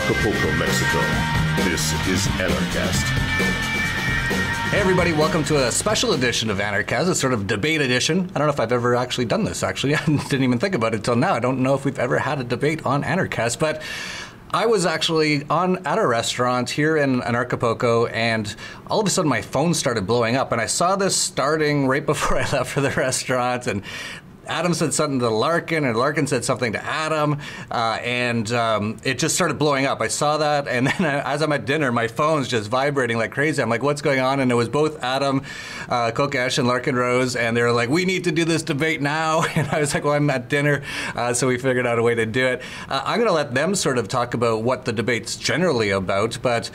Acapulco, Mexico. This is Anarchast. Hey everybody, welcome to a special edition of Anarchast, a sort of debate edition. I don't know if I've ever actually done this, actually. I didn't even think about it till now. I don't know if we've ever had a debate on Anarchast, but I was actually at a restaurant here in Acapulco, and all of a sudden my phone started blowing up, and I saw this starting right before I left for the restaurant, and Adam said something to Larken, and Larken said something to Adam, and it just started blowing up. I saw that, and then as I'm at dinner, my phone's just vibrating like crazy. I'm like, what's going on? And it was both Adam Kokesh and Larken Rose, and they were like, we need to do this debate now. And I was like, well, I'm at dinner, so we figured out a way to do it. I'm going to let them sort of talk about what the debate's generally about, but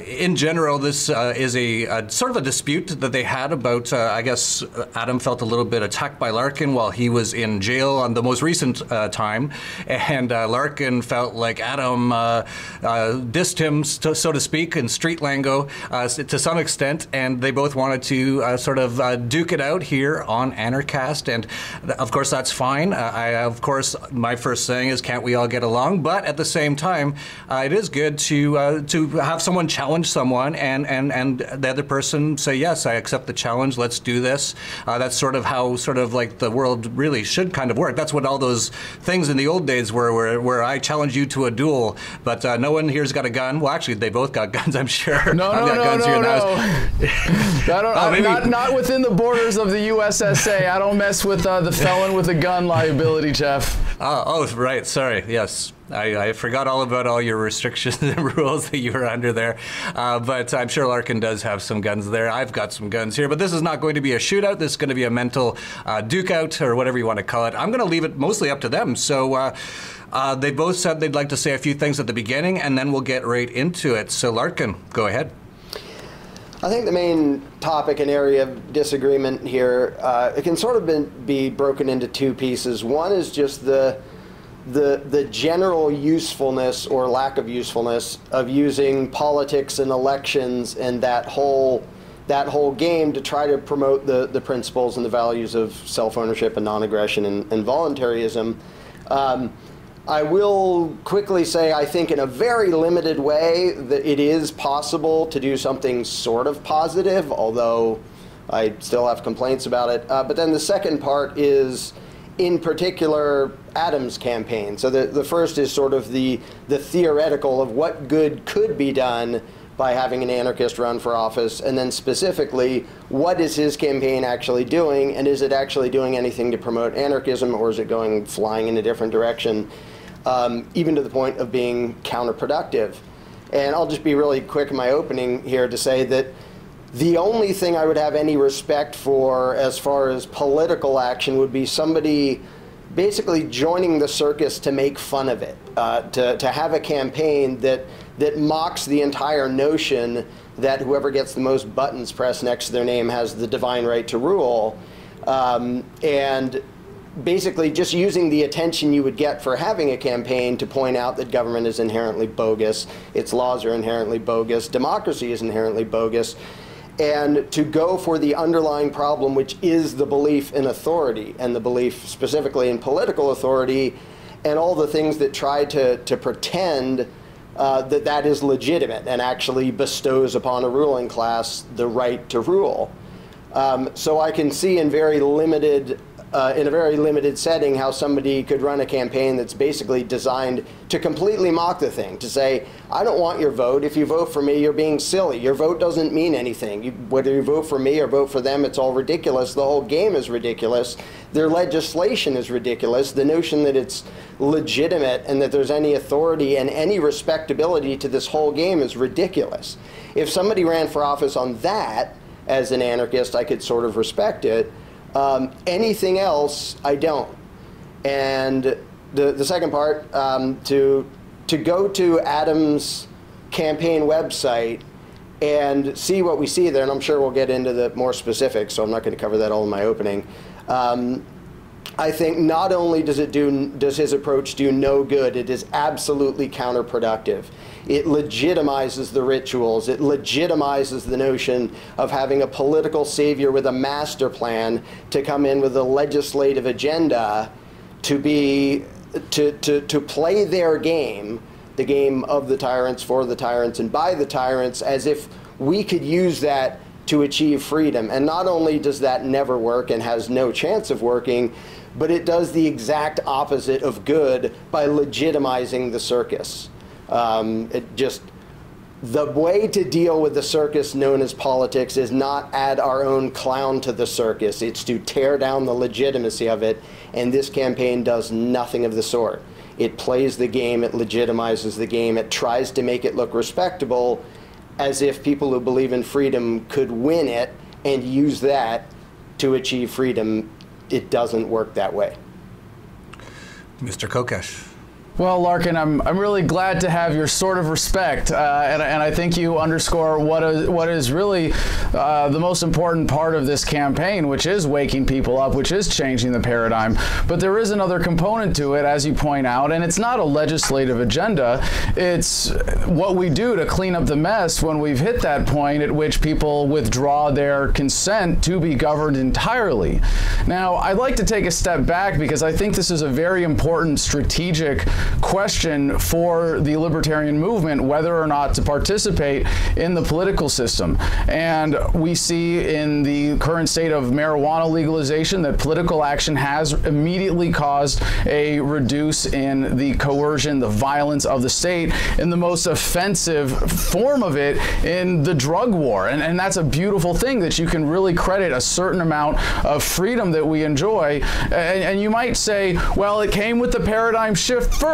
in general, this is a sort of a dispute that they had about, I guess, Adam felt a little bit attacked by Larken while he was in jail on the most recent time, and Larken felt like Adam dissed him, so to speak, in street lingo to some extent, and they both wanted to sort of duke it out here on Anarchast, and of course that's fine. Of course, my first saying is, can't we all get along? But at the same time, it is good to have someone challenge someone, and the other person say, yes, I accept the challenge, let's do this. That's sort of how like the world really should kind of work. That's what all those things in the old days were, where I challenge you to a duel, but no one here's got a gun. Well, actually, they both got guns, I'm sure. I've got guns here now. Not within the borders of the USSA. I don't mess with the felon with a gun liability, Jeff. Oh, right. Sorry. Yes. I forgot all about all your restrictions and rules that you were under there, but I'm sure Larken does have some guns there. I've got some guns here, but this is not going to be a shootout. This is going to be a mental duke out, or whatever you want to call it. I'm going to leave it mostly up to them. So they both said they'd like to say a few things at the beginning, and then we'll get right into it. So Larken, go ahead. I think the main topic and area of disagreement here, it can sort of be broken into two pieces. One is just the general usefulness or lack of usefulness of using politics and elections and that whole game to try to promote the principles and the values of self-ownership and non-aggression and voluntarism. I will quickly say, I think in a very limited way that it is possible to do something sort of positive, although I still have complaints about it. But then the second part is, in particular, Adam's campaign. So the first is sort of the theoretical of what good could be done by having an anarchist run for office, and then specifically, what is his campaign actually doing, and is it actually doing anything to promote anarchism, or is it flying in a different direction, even to the point of being counterproductive? And I'll just be really quick in my opening here to say that the only thing I would have any respect for as far as political action would be somebody basically joining the circus to make fun of it, to have a campaign that mocks the entire notion that whoever gets the most buttons pressed next to their name has the divine right to rule, and basically just using the attention you would get for having a campaign to point out that government is inherently bogus, its laws are inherently bogus, democracy is inherently bogus, and to go for the underlying problem, which is the belief in authority, and the belief specifically in political authority, and all the things that try to pretend that is legitimate and actually bestows upon a ruling class the right to rule. So I can see in a very limited setting how somebody could run a campaign that's basically designed to completely mock the thing, to say, I don't want your vote. If you vote for me, you're being silly. Your vote doesn't mean anything. Whether you vote for me or vote for them, it's all ridiculous. The whole game is ridiculous. Their legislation is ridiculous. The notion that it's legitimate and that there's any authority and any respectability to this whole game is ridiculous. If somebody ran for office on that as an anarchist, I could sort of respect it. Anything else, I don't. And the second part, to go to Adam's campaign website and see what we see there, and I'm sure we'll get into the more specifics, so I'm not going to cover that all in my opening. I think not only does his approach do no good, it is absolutely counterproductive. It legitimizes the rituals. It legitimizes the notion of having a political savior with a master plan to come in with a legislative agenda to play their game, the the game of the tyrants, for the tyrants, and by the tyrants, as if we could use that to achieve freedom. And not only does that never work and has no chance of working, but it does the exact opposite of good by legitimizing the circus. The way to deal with the circus known as politics is not add our own clown to the circus. It's to tear down the legitimacy of it, and this campaign does nothing of the sort. It plays the game, it legitimizes the game, it tries to make it look respectable, as if people who believe in freedom could win it and use that to achieve freedom. It doesn't work that way. Mr. Kokesh. Well, Larken, I'm really glad to have your sort of respect, and I think you underscore what is really the most important part of this campaign, which is waking people up, which is changing the paradigm. But there is another component to it, as you point out, and it's not a legislative agenda. It's what we do to clean up the mess when we've hit that point at which people withdraw their consent to be governed entirely. Now, I'd like to take a step back because I think this is a very important strategic question for the libertarian movement, whether or not to participate in the political system. And we see in the current state of marijuana legalization that political action has immediately caused a reduce in the coercion, the violence of the state, in the most offensive form of it in the drug war. And that's a beautiful thing, that you can really credit a certain amount of freedom that we enjoy. And you might say, well, it came with the paradigm shift first,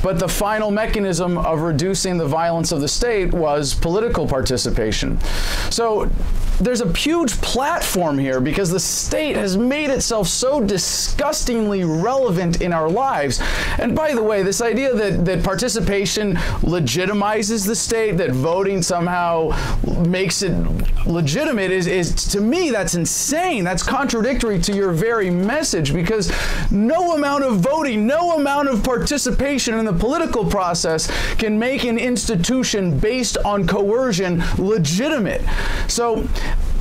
but the final mechanism of reducing the violence of the state was political participation. So there's a huge platform here because the state has made itself so disgustingly relevant in our lives. And by the way, this idea that participation legitimizes the state, that voting somehow makes it legitimate is to me, that's insane. That's contradictory to your very message, because no amount of voting, no amount of participation in the political process can make an institution based on coercion legitimate. So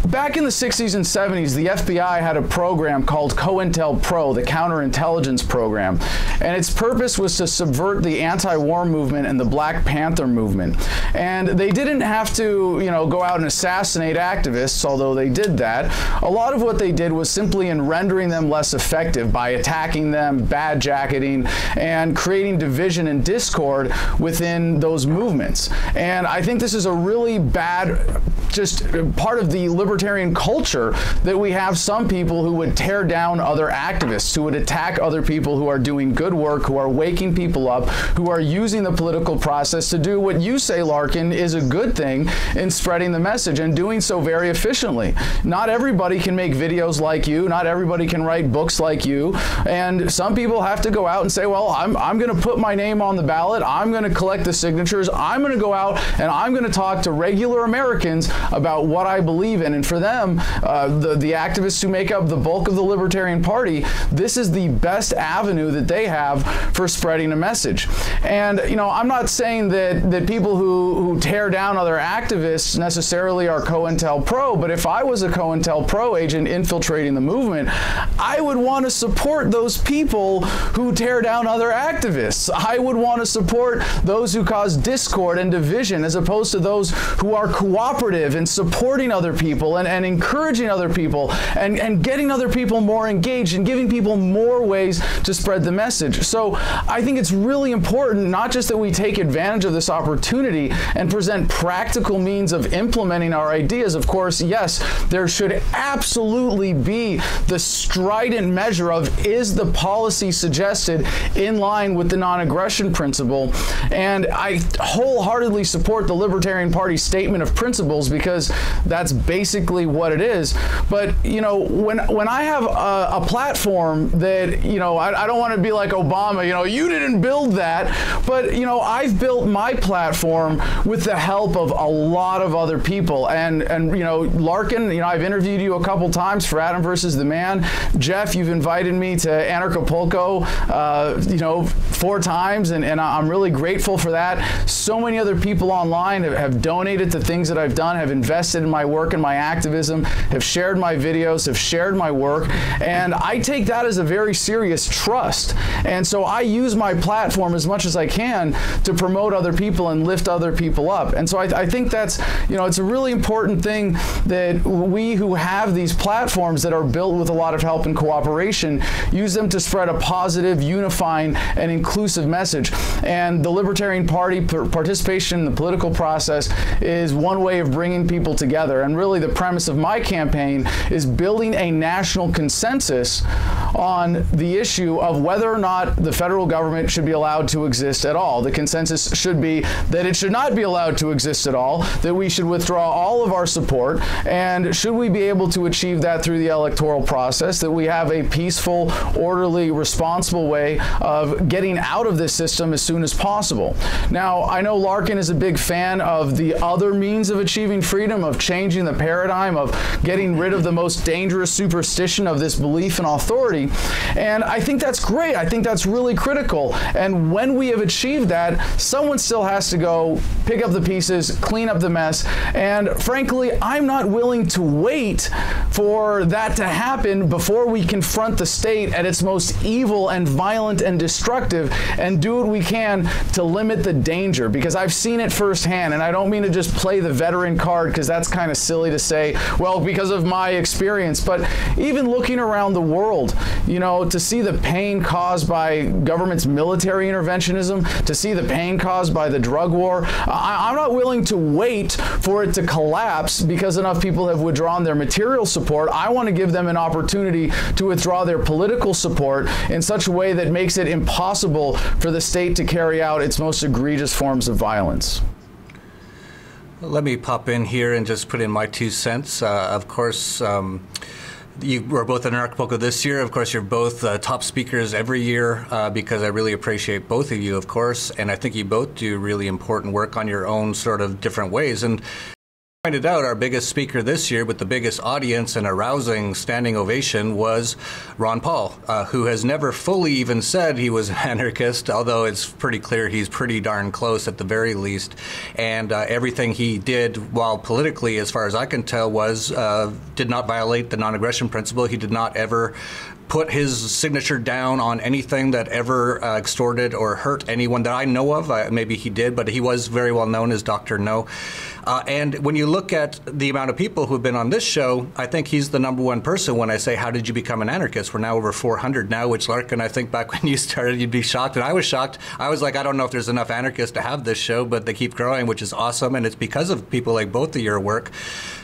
back in the 60s and 70s, the FBI had a program called COINTELPRO, the counterintelligence program, and its purpose was to subvert the anti-war movement and the Black Panther movement. And they didn't have to, go out and assassinate activists, although they did that. A lot of what they did was simply in rendering them less effective by attacking them, bad-jacketing, and creating division and discord within those movements. And I think this is a really bad, just part of the libertarian culture, that we have some people who would tear down other activists, who would attack other people who are doing good work, who are waking people up, who are using the political process to do what you say, Larken, is a good thing in spreading the message, and doing so very efficiently. Not everybody can make videos like you, not everybody can write books like you, and some people have to go out and say, well, I'm going to put my name on the ballot, I'm going to collect the signatures, I'm going to go out and I'm going to talk to regular Americans about what I believe in. And for them, the activists who make up the bulk of the Libertarian Party, this is the best avenue that they have for spreading a message. And I'm not saying that people who tear down other activists necessarily are COINTELPRO, but if I was a COINTELPRO agent infiltrating the movement, I would want to support those people who tear down other activists. I would want to support those who cause discord and division, as opposed to those who are cooperative and supporting other people and encouraging other people and getting other people more engaged and giving people more ways to spread the message. So I think it's really important not just that we take advantage of this opportunity and present practical means of implementing our ideas. Of course, yes, there should absolutely be the strident measure of, is the policy suggested in line with the non-aggression principle? And I wholeheartedly support the Libertarian Party statement of principles, because that's basically what it is. But when I have a platform that I don't want to be like Obama, you didn't build that, but I've built my platform with the help of a lot of other people. And Larken, I've interviewed you a couple times for Adam versus the Man. Jeff, you've invited me to Anarchapulco 4 times, and I'm really grateful for that. So many other people online have donated to things that I've done, have invested in my work and my activism, have shared my videos, have shared my work, and I take that as a very serious trust. And so I use my platform as much as I can to promote other people and lift other people up. And so I think that's, you know, it's a really important thing that we who have these platforms that are built with a lot of help and cooperation use them to spread a positive, unifying, and inclusive message. And the Libertarian Party participation in the political process is one way of bringing people together. And really the premise of my campaign is building a national consensus on the issue of whether or not the federal government should be allowed to exist at all. The consensus should be that it should not be allowed to exist at all, that we should withdraw all of our support, and should we be able to achieve that through the electoral process, that we have a peaceful, orderly, responsible way of getting out of this system as soon as possible. Now, I know Larken is a big fan of the other means of achieving freedom, of changing the paradigm, of getting rid of the most dangerous superstition of this belief in authority. And I think that's great. I think that's really critical. And when we have achieved that, someone still has to go pick up the pieces, clean up the mess. And frankly, I'm not willing to wait for that to happen before we confront the state at its most evil and violent and destructive and do what we can to limit the danger, because I've seen it firsthand. And I don't mean to just play the veteran card, because that's kind of silly to say, well, because of my experience, but even looking around the world, you know, to see the pain caused by government's military interventionism, to see the pain caused by the drug war, I'm not willing to wait for it to collapse because enough people have withdrawn their material support. I want to give them an opportunity to withdraw their political support in such a way that makes it impossible for the state to carry out its most egregious forms of violence. Let me pop in here and just put in my 2 cents. Of course, you were both at Anarchist this year. Of course, you're both top speakers every year because I really appreciate both of you, of course, and I think you both do really important work on your own sort of different ways. And pointed out, our biggest speaker this year with the biggest audience and a rousing standing ovation was Ron Paul, who has never fully even said he was an anarchist, although it's pretty clear he's pretty darn close at the very least. And everything he did while politically, as far as I can tell, was did not violate the non-aggression principle. He did not ever put his signature down on anything that ever extorted or hurt anyone that I know of. Maybe he did, but he was very well known as Dr. No. And when you look at the amount of people who've been on this show, I think he's the #1 person when I say, how did you become an anarchist? We're now over 400 now, which, Larken, I think back when you started, you'd be shocked. And I was shocked. I was like, I don't know if there's enough anarchists to have this show, but they keep growing, which is awesome. And it's because of people like both of your work.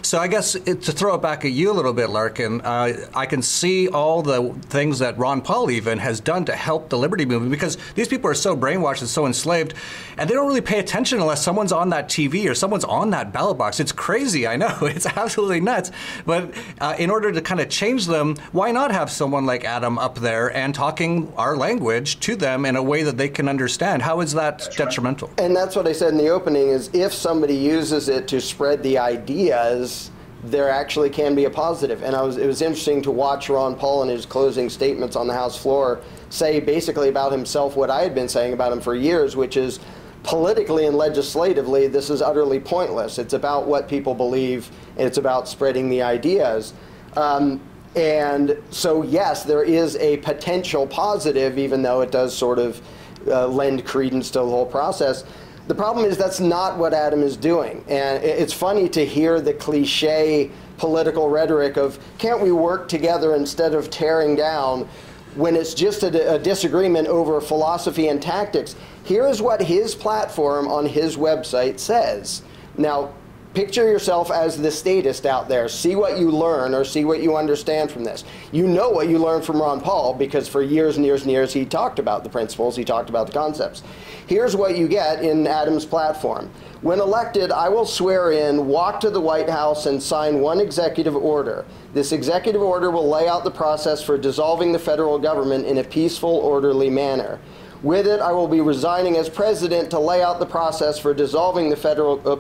So I guess to throw it back at you a little bit, Larken, I can see all the things that Ron Paul even has done to help the liberty movement, because these people are so brainwashed and so enslaved, and they don't really pay attention unless someone's on that TV or someone's on that ballot box. It's crazy, I know, it's absolutely nuts. But in order to kind of change them, why not have someone like Adam up there and talking our language to them in a way that they can understand? How is that detrimental? And that's what I said in the opening, is if somebody uses it to spread the ideas, there actually can be a positive. And it was interesting to watch Ron Paul in his closing statements on the House floor say basically about himself what I had been saying about him for years, which is politically and legislatively, this is utterly pointless. It's about what people believe, and it's about spreading the ideas. And so, yes, there is a potential positive, even though it does sort of lend credence to the whole process. The problem is that's not what Adam is doing. And it's funny to hear the cliche political rhetoric of, can't we work together instead of tearing down, when it's just a disagreement over philosophy and tactics. Here is what his platform on his website says. Now, picture yourself as the statist out there. See what you learn or see what you understand from this. You know what you learned from Ron Paul, because for years and years and years he talked about the principles, he talked about the concepts. Here's what you get in Adam's platform. When elected, I will swear in, walk to the White House, and sign one executive order. This executive order will lay out the process for dissolving the federal government in a peaceful, orderly manner. With it, I will be resigning as president to lay out the process for dissolving the federal,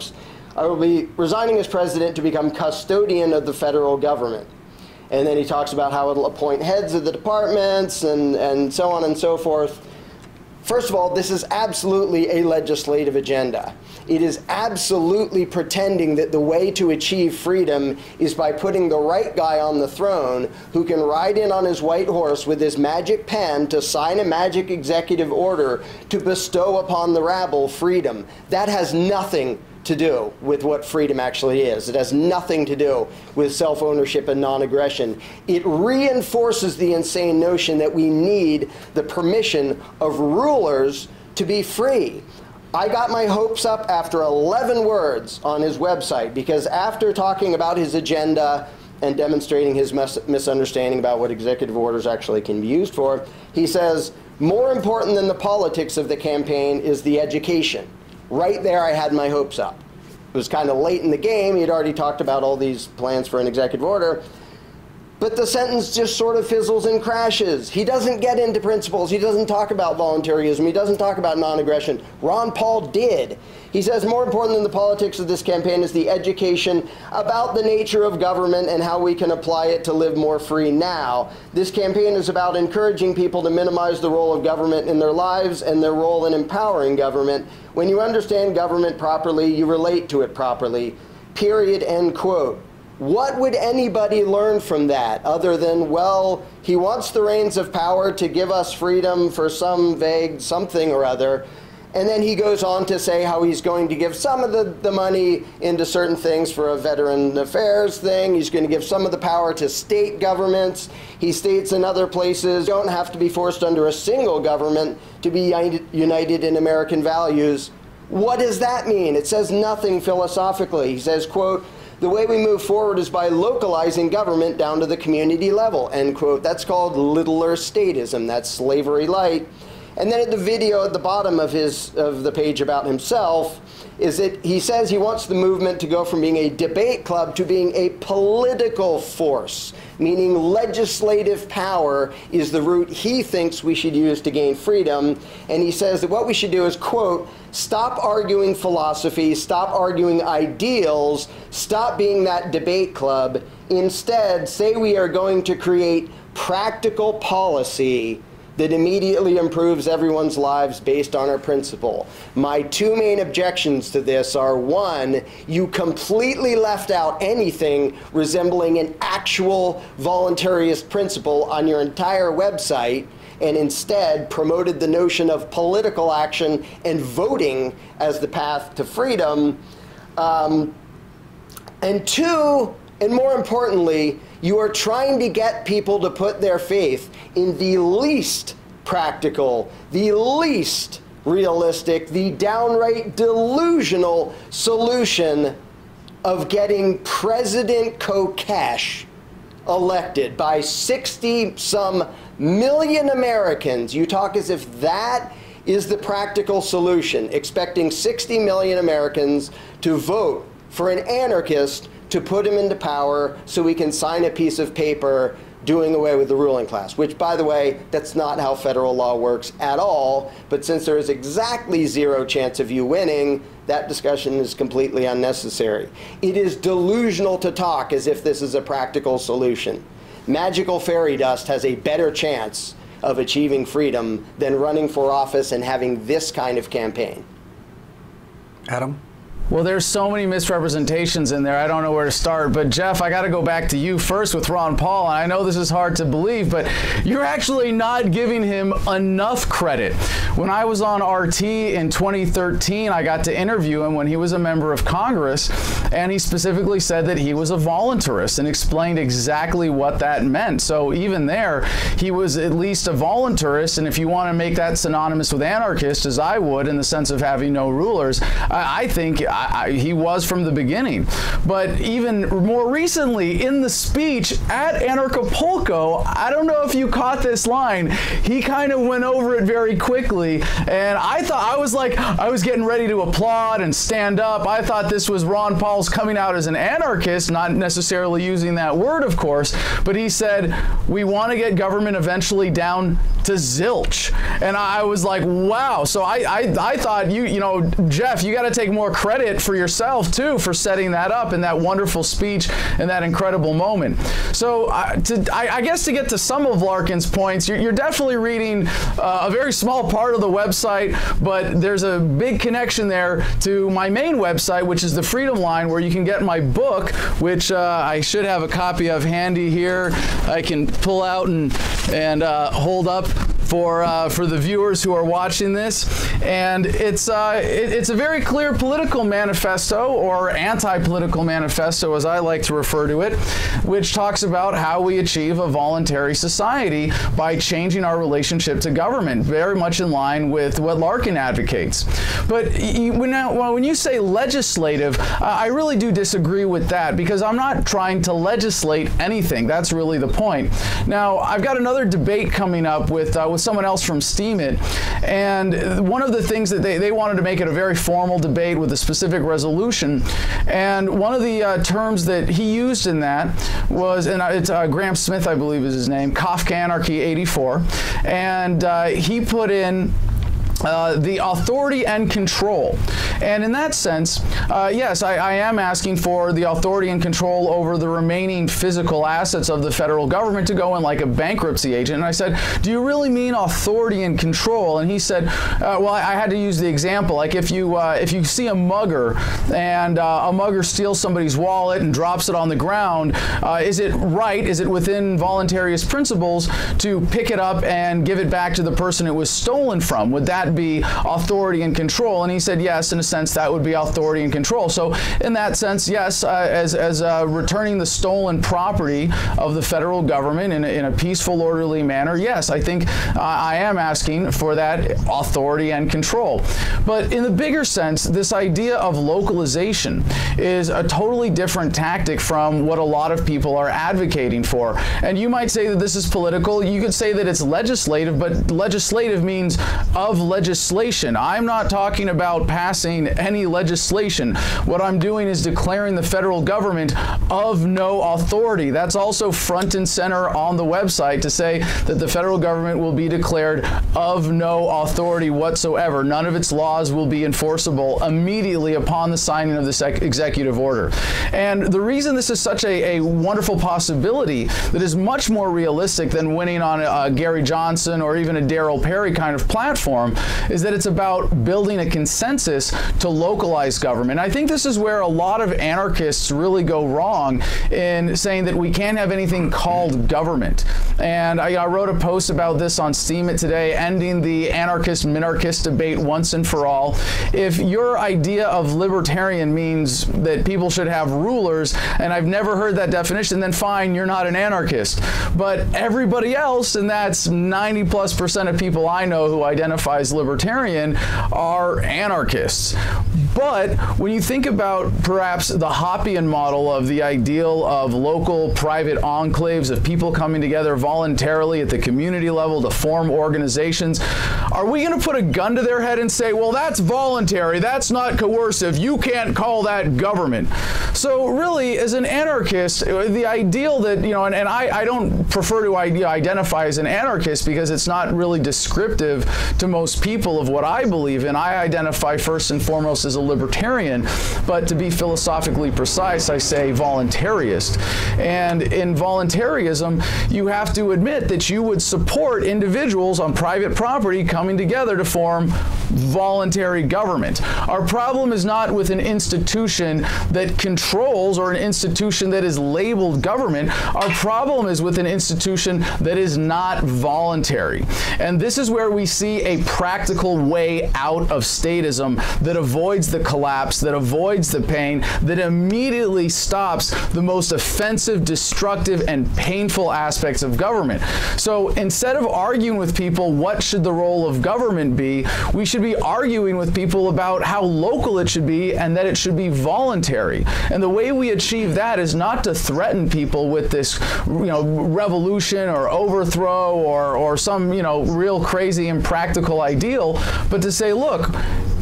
I will be resigning as president to become custodian of the federal government. And then he talks about how it'll appoint heads of the departments and so on and so forth. First of all, this is absolutely a legislative agenda. It is absolutely pretending that the way to achieve freedom is by putting the right guy on the throne who can ride in on his white horse with his magic pen to sign a magic executive order to bestow upon the rabble freedom. That has nothing to do with what freedom actually is. It has nothing to do with self-ownership and non-aggression. It reinforces the insane notion that we need the permission of rulers to be free. I got my hopes up after 11 words on his website, because after talking about his agenda and demonstrating his misunderstanding about what executive orders actually can be used for, he says, more important than the politics of the campaign is the education. Right there, I had my hopes up. It was kind of late in the game. He had already talked about all these plans for an executive order. But the sentence just sort of fizzles and crashes. He doesn't get into principles. He doesn't talk about voluntarism. He doesn't talk about non-aggression. Ron Paul did. He says more important than the politics of this campaign is the education about the nature of government and how we can apply it to live more free now. This campaign is about encouraging people to minimize the role of government in their lives and their role in empowering government. When you understand government properly, you relate to it properly. Period, end quote. What would anybody learn from that other than, well, he wants the reins of power to give us freedom for some vague something or other, and then he goes on to say how he's going to give some of the money into certain things for a veteran affairs thing. He's going to give some of the power to state governments. He states in other places, don't have to be forced under a single government to be united in American values. What does that mean? It says nothing philosophically. He says, quote, the way we move forward is by localizing government down to the community level, end quote. That's called littler statism. That's slavery light. And then at the video at the bottom of the page about himself is that he says he wants the movement to go from being a debate club to being a political force, meaning legislative power is the route he thinks we should use to gain freedom. And he says that what we should do is, quote, stop arguing philosophy, stop arguing ideals, stop being that debate club. Instead, say we are going to create practical policy that immediately improves everyone's lives based on our principle. My two main objections to this are, one, you completely left out anything resembling an actual voluntarist principle on your entire website, and instead promoted the notion of political action and voting as the path to freedom. And two, and more importantly, you are trying to get people to put their faith in the least practical, the least realistic, the downright delusional solution of getting President Kokesh elected by 60-some million Americans. You talk as if that is the practical solution, expecting 60 million Americans to vote for an anarchist to put him into power so we can sign a piece of paper doing away with the ruling class, which, by the way, that's not how federal law works at all. But since there is exactly zero chance of you winning, that discussion is completely unnecessary. It is delusional to talk as if this is a practical solution. Magical fairy dust has a better chance of achieving freedom than running for office and having this kind of campaign. Adam? Well, there's so many misrepresentations in there, I don't know where to start. But Jeff, I got to go back to you first with Ron Paul. And I know this is hard to believe, but you're actually not giving him enough credit. When I was on RT in 2013, I got to interview him when he was a member of Congress, and he specifically said that he was a voluntarist and explained exactly what that meant. So even there, he was at least a voluntarist, and if you want to make that synonymous with anarchist, as I would, in the sense of having no rulers, I think he was from the beginning. But even more recently, in the speech at Anarchapulco, I don't know if you caught this line, he kind of went over it very quickly, and I was getting ready to applaud and stand up. I thought this was Ron Paul's coming out as an anarchist, not necessarily using that word, of course, but he said, we want to get government eventually down to zilch. And I was like, wow. So I thought, you know, Jeff, you got to take more credit credit for yourself too for setting that up in that wonderful speech and that incredible moment. So I guess to get to some of Larken's points, you're definitely reading a very small part of the website, but there's a big connection there to my main website, which is the Freedom Line, where you can get my book, which I should have a copy of handy here. I can pull out and hold up for the viewers who are watching this. And it's a very clear political manifesto, or anti-political manifesto as I like to refer to it, which talks about how we achieve a voluntary society by changing our relationship to government, very much in line with what Larken advocates. But when you say legislative, I really do disagree with that, because I'm not trying to legislate anything. That's really the point. Now, I've got another debate coming up with someone else from Steam It, and one of the things that they wanted to make it a very formal debate with a specific resolution, and one of the terms that he used in that was, and it's Graham Smith, I believe is his name, Kafka Anarchy 84, and he put in the authority and control. And in that sense, yes, I am asking for the authority and control over the remaining physical assets of the federal government to go in like a bankruptcy agent. And I said, do you really mean authority and control? And he said, well, I had to use the example. Like if you see a mugger and a mugger steals somebody's wallet and drops it on the ground, is it right, is it within voluntarist principles to pick it up and give it back to the person it was stolen from? Would that be authority and control? And he said, yes, in a sense, that would be authority and control. So in that sense, yes, as returning the stolen property of the federal government in a peaceful, orderly manner, yes, I think I am asking for that authority and control. But in the bigger sense, this idea of localization is a totally different tactic from what a lot of people are advocating for. And you might say that this is political. You could say that it's legislative, but legislative means of legislation. I'm not talking about passing any legislation. What I'm doing is declaring the federal government of no authority. That's also front and center on the website, to say that the federal government will be declared of no authority whatsoever. None of its laws will be enforceable immediately upon the signing of this executive order. And the reason this is such a wonderful possibility that is much more realistic than winning on a Gary Johnson or even a Darryl Perry kind of platform is that it's about building a consensus to localize government. I think this is where a lot of anarchists really go wrong, in saying that we can't have anything called government. And I wrote a post about this on Steam It today, ending the anarchist-minarchist debate once and for all. If your idea of libertarian means that people should have rulers, and I've never heard that definition, then fine, you're not an anarchist. But everybody else, and that's 90+% of people I know who identify as libertarian, are anarchists. But when you think about perhaps the Hoppian model of the ideal of local private enclaves of people coming together voluntarily at the community level to form organizations, are we going to put a gun to their head and say, well, that's voluntary, that's not coercive, you can't call that government? So really, as an anarchist, the ideal that, you know, and I don't prefer to identify as an anarchist because it's not really descriptive to most people of what I believe in. I identify first and foremost as a libertarian, but to be philosophically precise, I say voluntarist. And in voluntarism, you have to admit that you would support individuals on private property coming together to form voluntary government. Our problem is not with an institution that controls or an institution that is labeled government. Our problem is with an institution that is not voluntary. And this is where we see a practical way out of statism that avoids the collapse, that avoids the pain, that immediately stops the most offensive, destructive, and painful aspects of government. So instead of arguing with people what should the role of government be, we should be arguing with people about how local it should be and that it should be voluntary. And the way we achieve that is not to threaten people with this, you know, revolution or overthrow or some, you know, real crazy impractical ideal, but to say, look,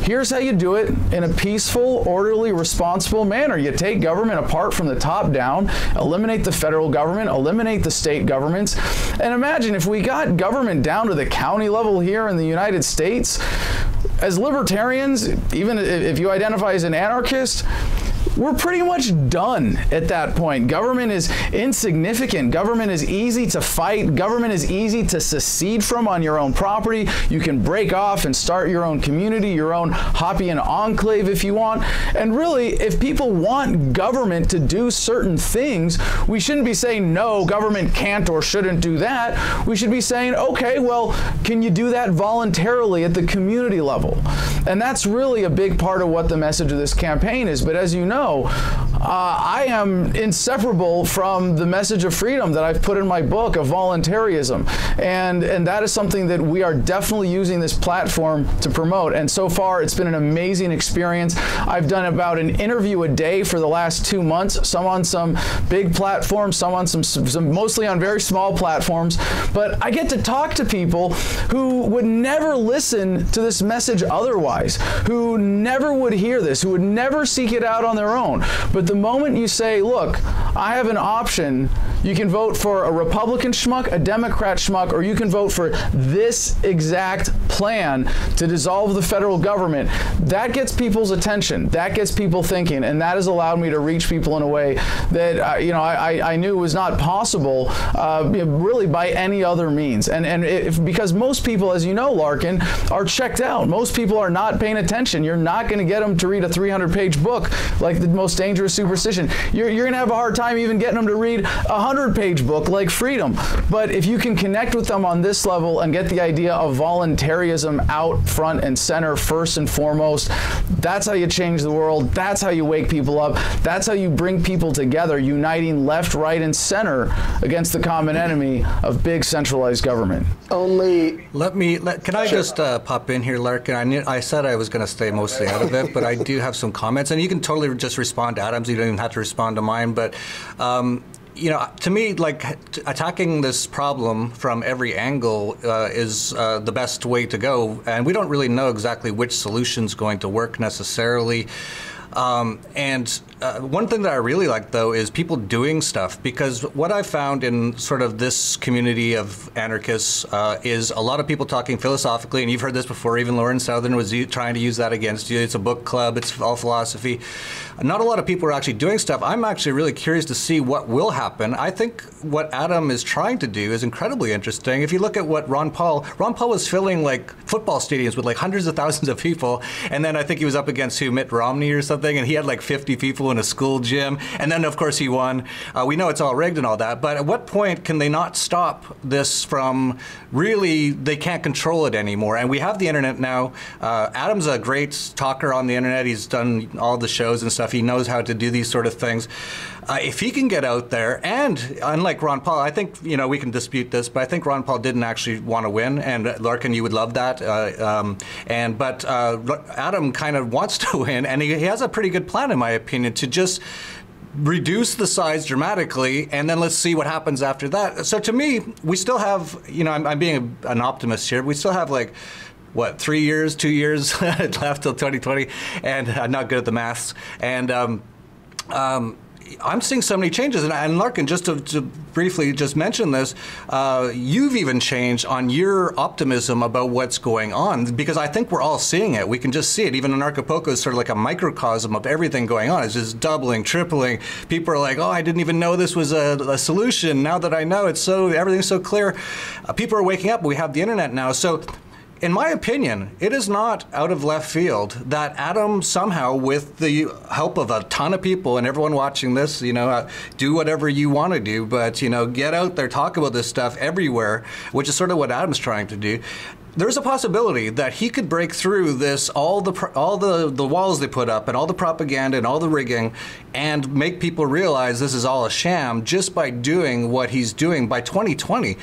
here's how you do it in a peaceful, orderly, responsible manner. You take government apart from the top down, eliminate the federal government, eliminate the state governments. And imagine if we got government down to the county level here in the United States, as libertarians, even if you identify as an anarchist, we're pretty much done at that point. Government is insignificant. Government is easy to fight. Government is easy to secede from on your own property. You can break off and start your own community, your own Hoppian enclave if you want. And really, if people want government to do certain things, we shouldn't be saying, no, government can't or shouldn't do that. We should be saying, okay, well, can you do that voluntarily at the community level? And that's really a big part of what the message of this campaign is. But as you know, I am inseparable from the message of freedom that I've put in my book of voluntarism. And that is something that we are definitely using this platform to promote. And so far, it's been an amazing experience. I've done about an interview a day for the last 2 months, some on some big platforms, some on some mostly on very small platforms. But I get to talk to people who would never listen to this message otherwise, who never would hear this, who would never seek it out on their own. But the moment you say, look, I have an option, you can vote for a Republican schmuck, a Democrat schmuck, or you can vote for this exact plan to dissolve the federal government, that gets people's attention. That gets people thinking, and that has allowed me to reach people in a way that I knew was not possible really by any other means. And because most people, as you know, Larken, are checked out. Most people are not paying attention. You're not going to get them to read a 300-page book like The Most Dangerous Superstition. You're going to have a hard time even getting them to read a 100-page book like Freedom. But if you can connect with them on this level and get the idea of voluntarism out front and center first and foremost, that's how you change the world. That's how you wake people up. That's how you bring people together, uniting left, right, and center against the common enemy of big centralized government. Can I just pop in here, Larken? I said I was going to stay mostly out of it, but I do have some comments, and you can totally just respond to Adam's. You don't even have to respond to mine. But to me, like, attacking this problem from every angle is the best way to go, and we don't really know exactly which solution's going to work necessarily. One thing that I really like, though, is people doing stuff, because what I found in sort of this community of anarchists is a lot of people talking philosophically, and you've heard this before, even Lauren Southern was trying to use that against you. It's a book club, it's all philosophy. Not a lot of people are actually doing stuff. I'm actually really curious to see what will happen. I think what Adam is trying to do is incredibly interesting. If you look at what Ron Paul was filling like football stadiums with like hundreds of thousands of people, and then I think he was up against Mitt Romney or something, and he had like 50 people in a school gym, and then of course he won. We know it's all rigged and all that, but at what point can they not stop this from really, they can't control it anymore? And we have the internet now. Adam's a great talker on the internet. He's done all the shows and stuff. He knows how to do these sort of things. If he can get out there, and unlike Ron Paul, I think, we can dispute this, but I think Ron Paul didn't actually want to win, and Larken, you would love that. But Adam kind of wants to win, and he has a pretty good plan, in my opinion, to just reduce the size dramatically, and then let's see what happens after that. So to me, we still have, I'm being an optimist here, we still have like, 2 years left till 2020, and I'm not good at the maths. And I'm seeing so many changes, and Larken, just to briefly just mention this, you've even changed on your optimism about what's going on, because I think we're all seeing it. We can just see it. Even Anarchapulco is sort of like a microcosm of everything going on. It's just doubling, tripling. People are like, oh, I didn't even know this was a solution. Now that I know, everything's so clear. People are waking up. We have the internet now. So in my opinion, it is not out of left field that Adam somehow, with the help of a ton of people and everyone watching this, do whatever you want to do, but, get out there, talk about this stuff everywhere, which is sort of what Adam's trying to do. There's a possibility that he could break through this, all the walls they put up and all the propaganda and all the rigging, and make people realize this is all a sham just by doing what he's doing by 2020.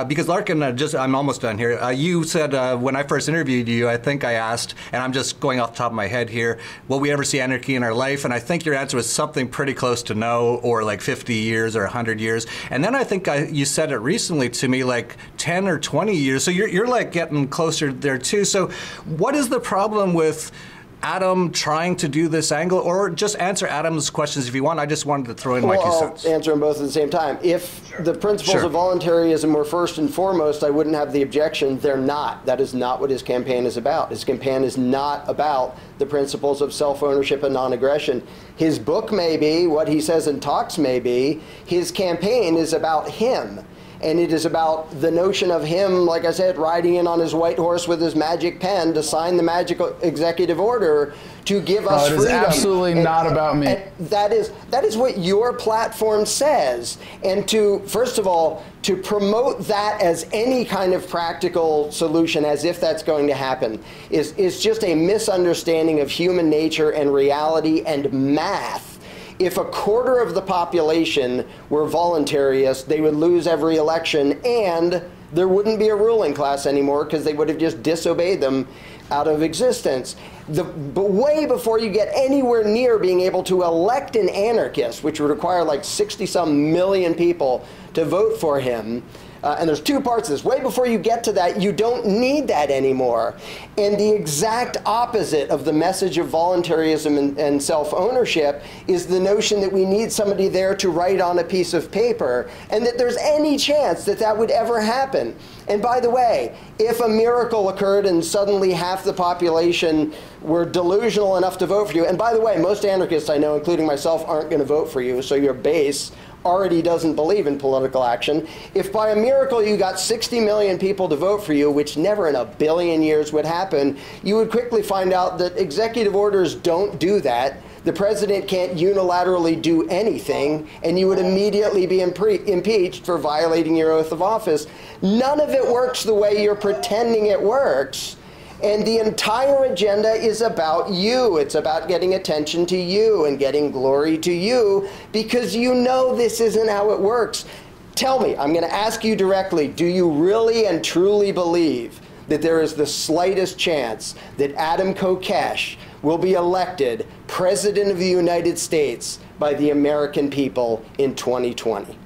Because Larken, I'm almost done here. You said when I first interviewed you, I think I asked, and I'm just going off the top of my head here, will we ever see anarchy in our life? And I think your answer was something pretty close to no, or like 50 years or 100 years. And then I think you said it recently to me, like 10 or 20 years. So you're like getting closer there too. So what is the problem with Adam trying to do this angle, or just answer Adam's questions if you want? I just wanted to throw in my 2 cents. I'll answer them both at the same time. If the principles of voluntarism were first and foremost, I wouldn't have the objection. They're not. That is not what his campaign is about. His campaign is not about the principles of self-ownership and non-aggression. His book may be, what he says in talks may be. His campaign is about him. And it is about the notion of him, like I said, riding in on his white horse with his magic pen to sign the magic executive order to give us freedom. It is absolutely not about me. And that is what your platform says. And to, first of all, to promote that as any kind of practical solution, as if that's going to happen, is just a misunderstanding of human nature and reality and math. If a quarter of the population were voluntarists, they would lose every election, and there wouldn't be a ruling class anymore because they would have just disobeyed them out of existence. But way before you get anywhere near being able to elect an anarchist, which would require like 60-some million people to vote for him, and there's 2 parts of this. Way before you get to that, you don't need that anymore. And the exact opposite of the message of voluntarism and self-ownership is the notion that we need somebody there to write on a piece of paper, and that there's any chance that that would ever happen. And by the way, if a miracle occurred and suddenly half the population were delusional enough to vote for you, and by the way, most anarchists I know, including myself, aren't going to vote for you, so your base already doesn't believe in political action. If by a miracle you got 60 million people to vote for you, which never in a billion years would happen, you would quickly find out that executive orders don't do that. The president can't unilaterally do anything, and you would immediately be impeached for violating your oath of office. None of it works the way you're pretending it works. And the entire agenda is about you. It's about getting attention to you and getting glory to you, because you know this isn't how it works. Tell me, I'm going to ask you directly, do you really and truly believe that there is the slightest chance that Adam Kokesh will be elected President of the United States by the American people in 2020?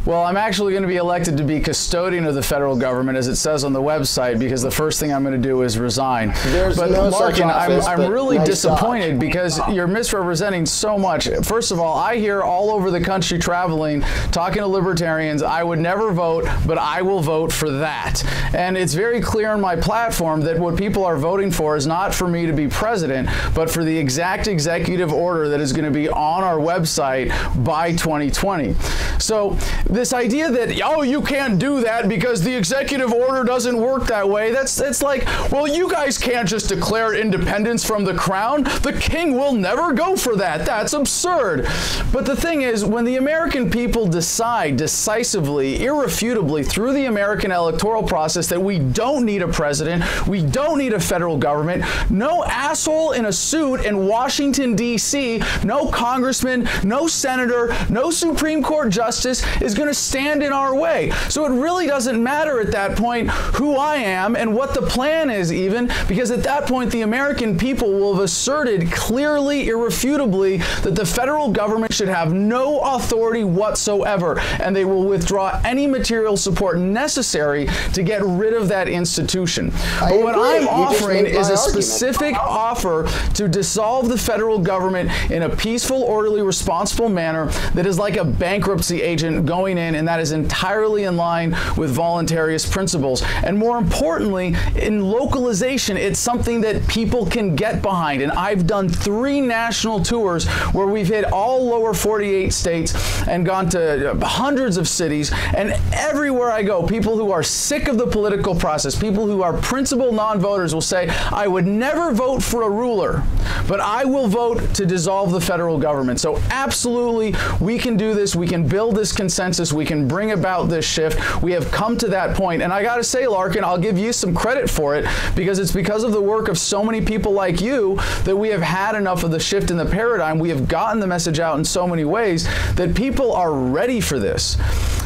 Well, I'm actually going to be elected to be custodian of the federal government, as it says on the website, because the first thing I'm going to do is resign. But no Larken, office, I'm really nice disappointed thought. because you're misrepresenting so much. First of all, I hear all over the country traveling, talking to libertarians, I would never vote, but I will vote for that. And it's very clear on my platform that what people are voting for is not for me to be president, but for the exact executive order that is going to be on our website by 2020. So this idea that, oh, you can't do that because the executive order doesn't work that way, it's like, well, you guys can't just declare independence from the crown. The king will never go for that. That's absurd. But the thing is, when the American people decide decisively, irrefutably, through the American electoral process that we don't need a president, we don't need a federal government, no asshole in a suit in Washington, D.C., no congressman, no senator, no Supreme Court justice is going to stand in our way. So it really doesn't matter at that point who I am and what the plan is even, because at that point the American people will have asserted clearly, irrefutably, that the federal government should have no authority whatsoever, and they will withdraw any material support necessary to get rid of that institution. But what I'm offering is a specific offer to dissolve the federal government in a peaceful, orderly, responsible manner that is like a bankruptcy agent going in, and that is entirely in line with voluntarist principles. And more importantly, in localization, it's something that people can get behind. And I've done 3 national tours where we've hit all lower 48 states and gone to hundreds of cities, and everywhere I go, people who are sick of the political process, people who are principled non-voters will say, I would never vote for a ruler, but I will vote to dissolve the federal government. So absolutely, we can do this. We can build this consensus. We can bring about this shift. We have come to that point. And I got to say, Larken, I'll give you some credit for it, because it's because of the work of so many people like you that we have had enough of the shift in the paradigm. We have gotten the message out in so many ways that people are ready for this.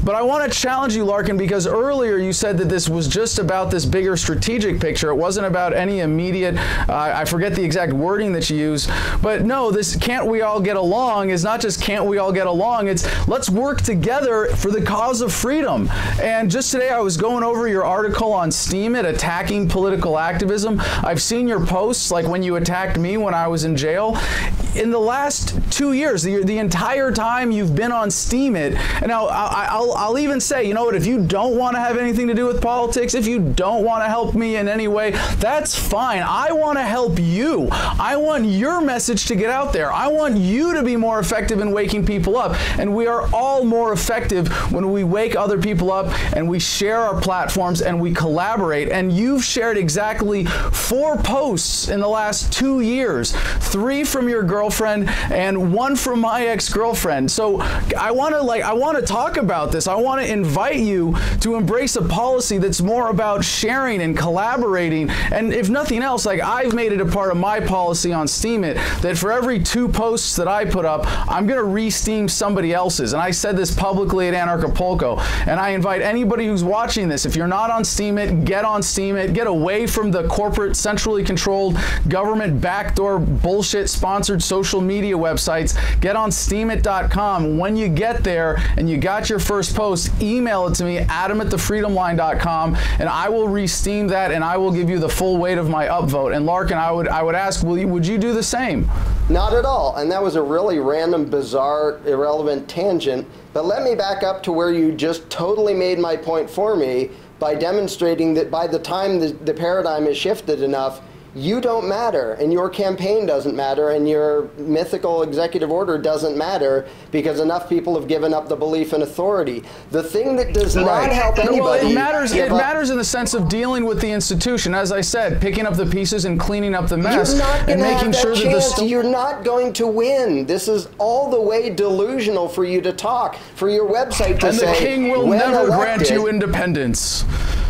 But I want to challenge you, Larken, because earlier you said that this was just about this bigger strategic picture. It wasn't about any immediate, I forget the exact wording that you use, but no, this can't we all get along is not just can't we all get along, it's let's work together for the cause of freedom. And just today I was going over your article on Steam It, attacking political activism. I've seen your posts, like when you attacked me when I was in jail. In the last 2 years, the entire time you've been on Steam It, and now I'll even say, you know what, if you don't want to have anything to do with politics, if you don't want to help me in any way, that's fine. I want to help you. I want your message to get out there. I want you to be more effective in waking people up. And we are all more effective when we wake other people up and we share our platforms and we collaborate. And you've shared exactly 4 posts in the last 2 years, 3 from your girlfriend and 1 from my ex-girlfriend. So I want to talk about this. I want to invite you to embrace a policy that's more about sharing and collaborating. And if nothing else, like I've made it a part of my policy on Steam It that for every 2 posts that I put up, I'm going to re-steam somebody else's. And I said this publicly at Anarchapulco. And I invite anybody who's watching this, if you're not on Steam It, get on Steam It. Get away from the corporate, centrally controlled, government backdoor bullshit sponsored social media websites. Get on steamit.com. When you get there and you got your first post, email it to me, adam@thefreedomline.com, and I will re-steam that and I will give you the full weight of my upvote. And Larken, I would ask, would you do the same? Not at all. And that was a really random, bizarre, irrelevant tangent. But let me back up to where you just totally made my point for me by demonstrating that by the time the paradigm is shifted enough, you don't matter, and your campaign doesn't matter, and your mythical executive order doesn't matter because enough people have given up the belief in authority. The thing that does not help anybody... Well, it matters in the sense of dealing with the institution. As I said, picking up the pieces and cleaning up the mess. And making sure that you're not going to win. This is all the way delusional for you to talk, for your website to say... And the king will never grant you independence.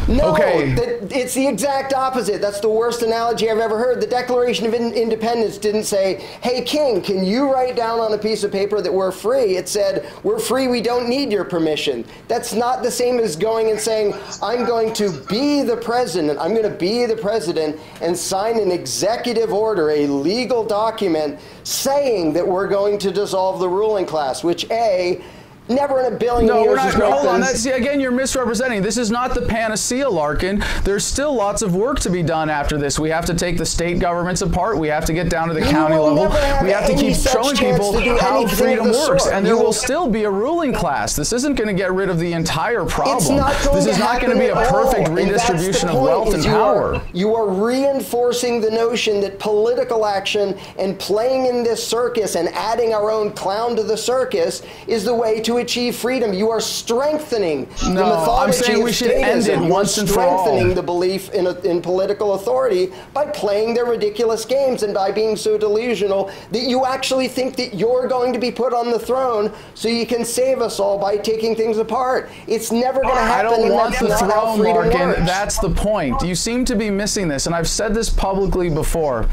No, okay. It's the exact opposite. That's the worst analogy I've ever heard. The Declaration of Independence didn't say, hey, king, can you write down on a piece of paper that we're free? It said, we're free, we don't need your permission. That's not the same as going and saying, I'm going to be the president. I'm going to be the president and sign an executive order, a legal document, saying that we're going to dissolve the ruling class, which, A, never in a billion years. We're not. Hold on. See, again, you're misrepresenting. This is not the panacea, Larken. There's still lots of work to be done after this. We have to take the state governments apart. We have to get down to the county level. We have to keep showing people how freedom works. And there will still be a ruling class. This isn't going to get rid of the entire problem. This is not going to be a perfect redistribution of wealth and power. You are reinforcing the notion that political action and playing in this circus and adding our own clown to the circus is the way to achieve freedom. You are strengthening the mythology I'm saying we should end it once and for all. Strengthening the belief in political authority by playing their ridiculous games and by being so delusional that you actually think that you're going to be put on the throne so you can save us all by taking things apart. It's never going to happen. I don't want the throne, Larken. That's the point. You seem to be missing this, and I've said this publicly before,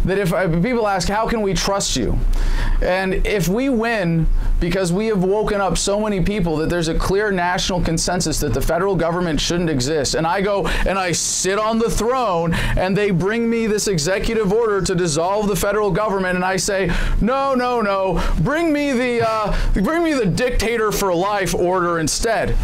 that if people ask, how can we trust you? And if we win because we have woken up so many people that there's a clear national consensus that the federal government shouldn't exist, and I go and I sit on the throne and they bring me this executive order to dissolve the federal government, and I say, no, no, no, bring me the dictator for life order instead.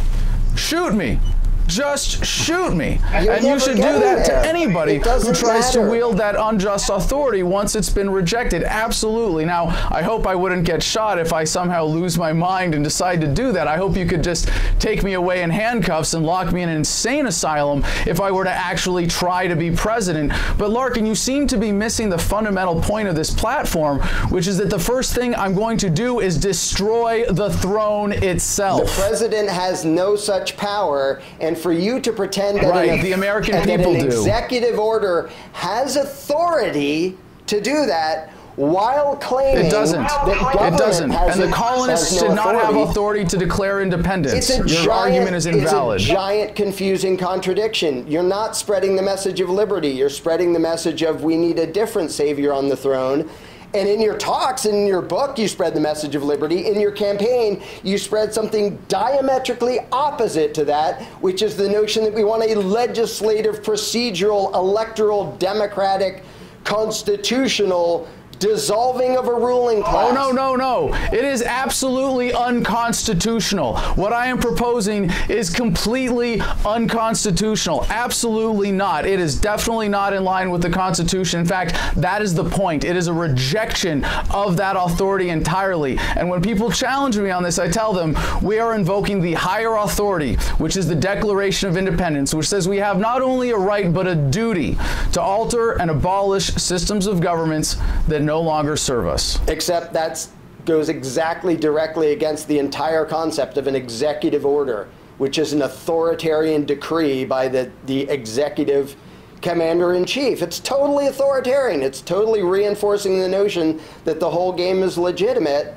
Shoot me. Just shoot me. And you should do that to anybody who tries to wield that unjust authority once it's been rejected. Absolutely. Now, I hope I wouldn't get shot if I somehow lose my mind and decide to do that. I hope you could just take me away in handcuffs and lock me in an insane asylum if I were to actually try to be president. But Larken, you seem to be missing the fundamental point of this platform, which is that the first thing I'm going to do is destroy the throne itself. The president has no such power, and for you to pretend that the American people an executive order has authority to do that while claiming it doesn't. That it doesn't. And the colonists did not have authority to declare independence. Your argument is invalid. It's a giant confusing contradiction. You're not spreading the message of liberty. You're spreading the message of we need a different savior on the throne. And in your talks, in your book, you spread the message of liberty. In your campaign, you spread something diametrically opposite to that, which is the notion that we want a legislative, procedural, electoral, democratic, constitutional dissolving of a ruling class. Oh, no, no, no. It is absolutely unconstitutional. What I am proposing is completely unconstitutional. Absolutely not. It is definitely not in line with the Constitution. In fact, that is the point. It is a rejection of that authority entirely. And when people challenge me on this, I tell them we are invoking the higher authority, which is the Declaration of Independence, which says we have not only a right but a duty to alter and abolish systems of governments that no longer serve us. Except that goes exactly directly against the entire concept of an executive order, which is an authoritarian decree by the executive commander-in-chief. It's totally authoritarian. It's totally reinforcing the notion that the whole game is legitimate,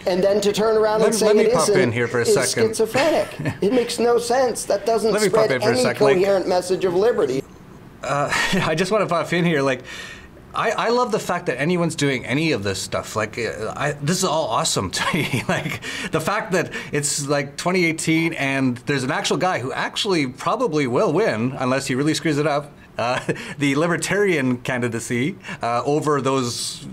and then to turn around and say it isn't is schizophrenic. It makes no sense. That doesn't spread any coherent message of liberty. I just want to pop in here, like, I love the fact that anyone's doing any of this stuff. Like, this is all awesome to me. Like, the fact that it's like 2018 and there's an actual guy who actually probably will win, unless he really screws it up, the Libertarian candidacy over those,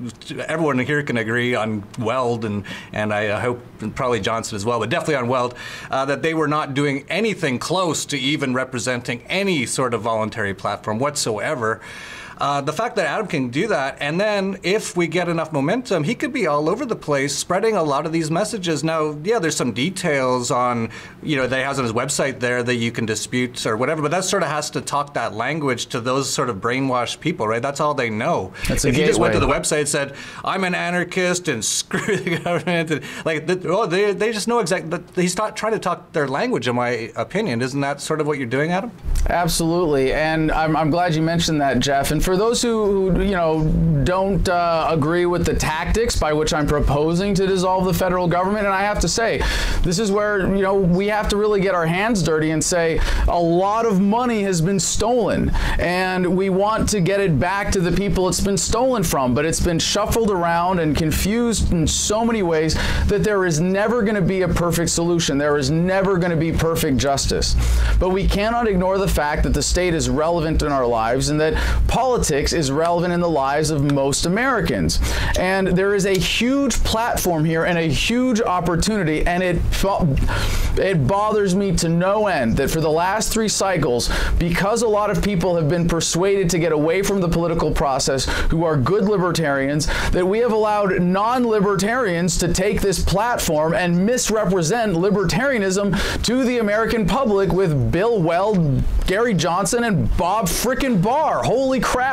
everyone here can agree on Weld, and I hope probably Johnson as well, but definitely on Weld, that they were not doing anything close to even representing any sort of voluntary platform whatsoever. The fact that Adam can do that, and then if we get enough momentum, he could be all over the place spreading a lot of these messages. Now, yeah, there's some details on, you know, that he has on his website there that you can dispute or whatever, but that sort of has to talk that language to those sort of brainwashed people, right? That's all they know. That's if you just went to the website and said, I'm an anarchist and screw the government, and like, they just know exactly, he's not trying to talk their language, in my opinion. Isn't that sort of what you're doing, Adam? Absolutely, and I'm glad you mentioned that, Jeff. And for those who you know, don't agree with the tactics by which I'm proposing to dissolve the federal government, and I have to say, this is where, you know, we have to really get our hands dirty and say a lot of money has been stolen, and we want to get it back to the people it's been stolen from, but it's been shuffled around and confused in so many ways that there is never going to be a perfect solution. There is never going to be perfect justice. But we cannot ignore the fact that the state is relevant in our lives and that politics is relevant in the lives of most Americans. And there is a huge platform here and a huge opportunity, and it bothers me to no end that for the last 3 cycles, because a lot of people have been persuaded to get away from the political process who are good libertarians, that we have allowed non-libertarians to take this platform and misrepresent libertarianism to the American public with Bill Weld, Gary Johnson, and Bob frickin' Barr. Holy crap.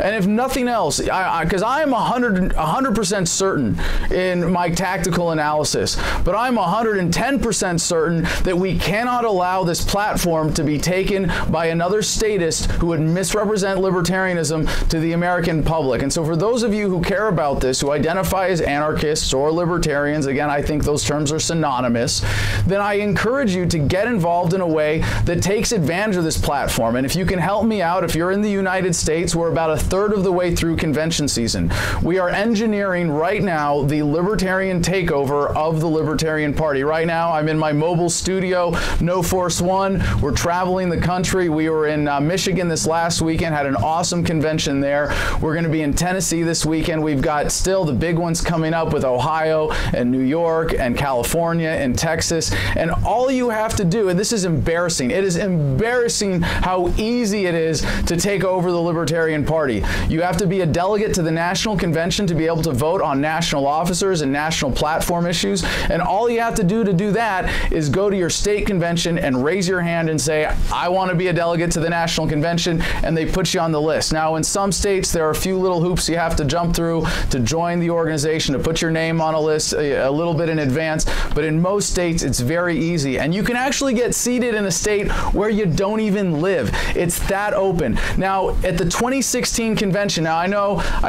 And if nothing else, because I am 100% certain in my tactical analysis, but I'm 110% certain that we cannot allow this platform to be taken by another statist who would misrepresent libertarianism to the American public. And so for those of you who care about this, who identify as anarchists or libertarians, again, I think those terms are synonymous, then I encourage you to get involved in a way that takes advantage of this platform. And if you can help me out, if you're in the United States, we're about 1/3 of the way through convention season. We are engineering right now the libertarian takeover of the Libertarian Party. Right now, I'm in my mobile studio, No Force One. We're traveling the country. We were in Michigan this last weekend, had an awesome convention there. We're going to be in Tennessee this weekend. We've got still the big ones coming up with Ohio and New York and California and Texas. And all you have to do, and this is embarrassing, it is embarrassing how easy it is to take over the Libertarian Party. You have to be a delegate to the national convention to be able to vote on national officers and national platform issues. And all you have to do that is go to your state convention and raise your hand and say, I want to be a delegate to the national convention, and they put you on the list. Now, in some states, there are a few little hoops you have to jump through to join the organization, to put your name on a list a little bit in advance. But in most states, it's very easy. And you can actually get seated in a state where you don't even live. It's that open. Now, at the 2016 convention, now I